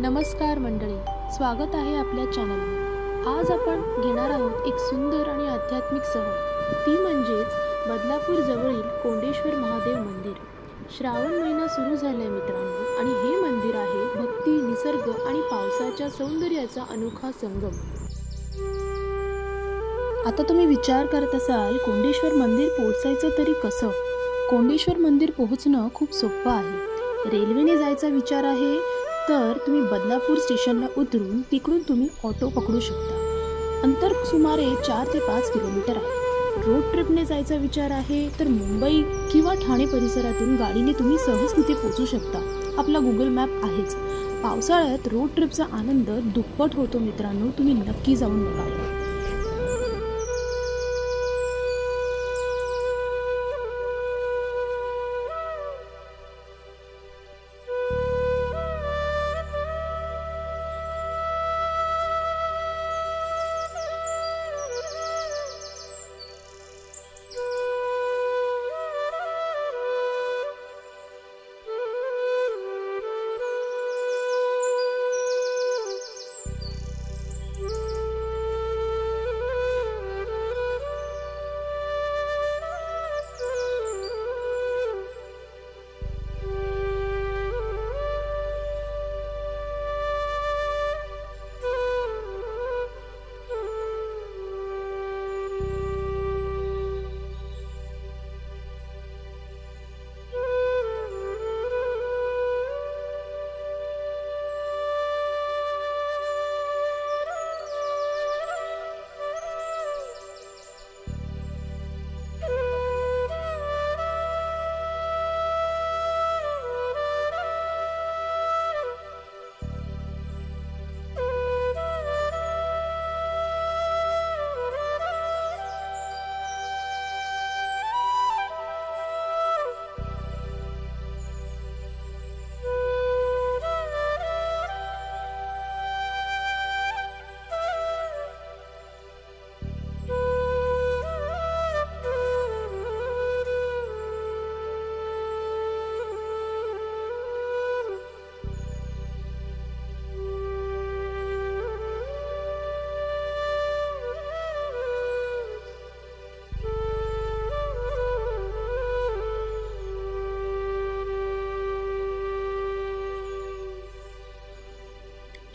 नमस्कार मंडळी, स्वागत आहे आपल्या चॅनलवर। आज आपण घेणार आहोत एक सुंदर आणि आध्यात्मिक सहल, ती म्हणजेच बदलापूर जवळील कोंडेश्वर महादेव मंदिर। श्रावण महिना सुरू झालाय मित्रांनो, आणि हे मंदिर आहे भक्ती, निसर्ग आणि पावसाच्या सौंदर्याचा अनोखा संगम। आता तुम्ही विचार करत असाल, कोंडेश्वर मंदिर पोहोचायचं तरी कसं? कोंडेश्वर मंदिर पोहोचणं खूप सोपं आहे। रेल्वेने जायचा विचार आहे तर तुम्ही बदलापूर स्टेशनला उतरून तिकडून तुम्ही ऑटो पकडू शकता। अंतर सुमारे 4 ते 5 किलोमीटर आहे। रोड ट्रिपने जायचा विचार आहे तर मुंबई किंवा ठाणे परिसरातून गाडीने तुम्ही सहज तिथे पोहोचू शकता। आपला गुगल मॅप आहेच। पावसाळ्यात रोड ट्रिपचा आनंद दुप्पट होतो मित्रांनो, तुम्ही नक्की जाऊन बघा।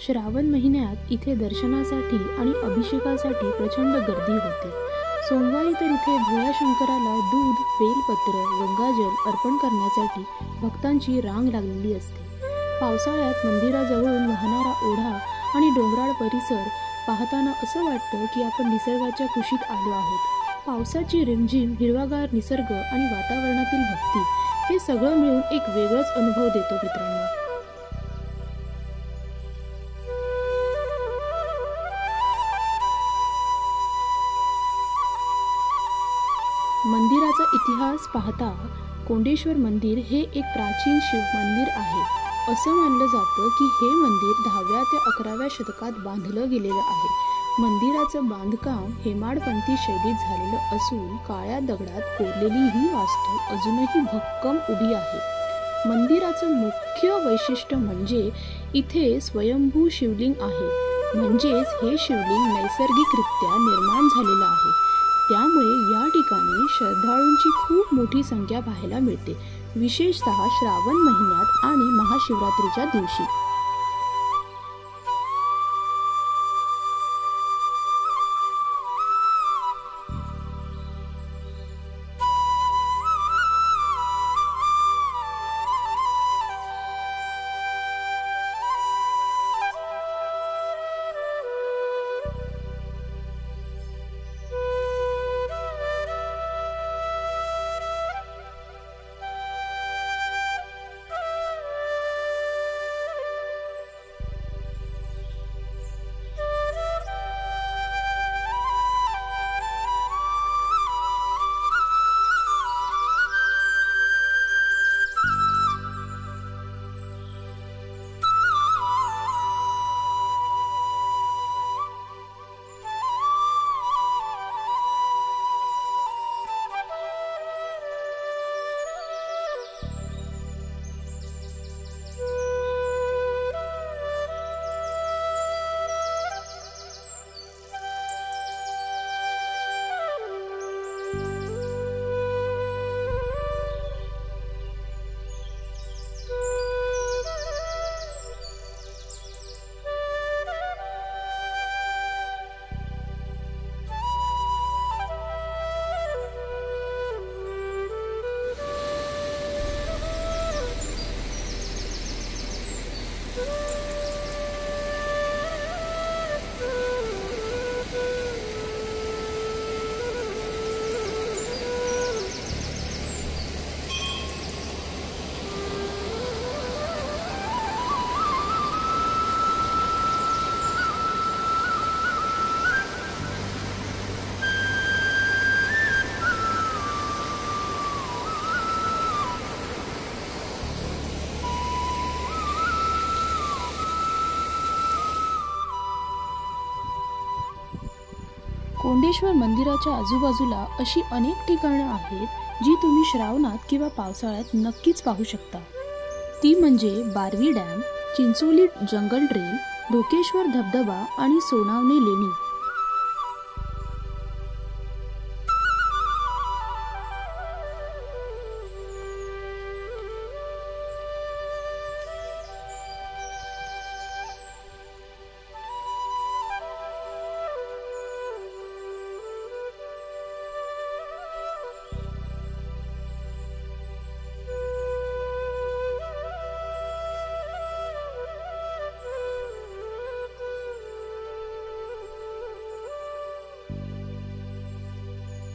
श्रावण महिन्यात इथे दर्शनासाठी आणि अभिषेकासाठी प्रचंड गर्दी होते। सोमवारी तर इथे भोळ्या शंकराला दूध, बेलपत्र, गंगाजल अर्पण करण्यासाठी भक्तांची रांग लागलेली असते। पावसाळ्यात मंदिराजवळून वाहणारा ओढा आणि डोंगराळ परिसर पाहताना असं वाटतं की आपण निसर्गाच्या कुशीत आलो आहोत। पावसाची रिमझिम, हिरवागार निसर्ग आणि वातावरणातील भक्ती हे सगळं मिळून एक वेगळाच अनुभव देतो मित्रांनो। मंदिराचा इतिहास पाहता कोंडेश्वर मंदिर हे एक प्राचीन शिव मंदिर आहे। असं मानलं जातं की हे मंदिर 10व्या ते 11व्या शतकात बांधलं गेलेलं आहे। मंदिराचं बांधकाम हेमाडपंथी शैलीत झालेलं असून काळ्या दगडात कोरलेली ही वास्तू अजूनही भक्कम उभी आहे। मंदिराचं मुख्य वैशिष्ट्य म्हणजे इथे स्वयंभू शिवलिंग आहे, म्हणजेच हे शिवलिंग नैसर्गिकरित्या निर्माण झालेलं आहे। त्यामुळे या ठिकाणी श्रद्धाळूंची खूप मोठी संख्या पाहायला मिळते, विशेषतः श्रावण महिन्यात आणि महाशिवरात्रीच्या दिवशी। कोंडेश्वर मंदिराच्या आजूबाजूला अशी अनेक ठिकाणं आहेत जी तुम्ही श्रावणात किंवा पावसाळ्यात नक्कीच पाहू शकता। ती म्हणजे बारवी डॅम, चिंचोली जंगल ट्रेल, ढोकेश्वर धबधबा आणि सोनावणे लेणी।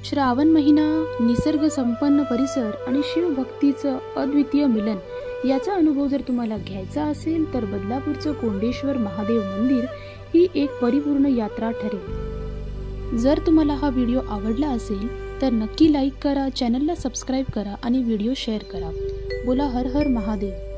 श्रावण महिना, निसर्ग संपन्न परिसर आणि शिवभक्तीचं अद्वितीय मिलन याचा अनुभव जर तुम्हाला घ्यायचा असेल तर बदलापूरचं कोंडेश्वर महादेव मंदिर ही एक परिपूर्ण यात्रा ठरेल। जर तुम्हाला हा व्हिडिओ आवडला असेल तर नक्की लाईक करा, चॅनलला सबस्क्राईब करा आणि व्हिडिओ शेअर करा। बोला हर हर महादेव।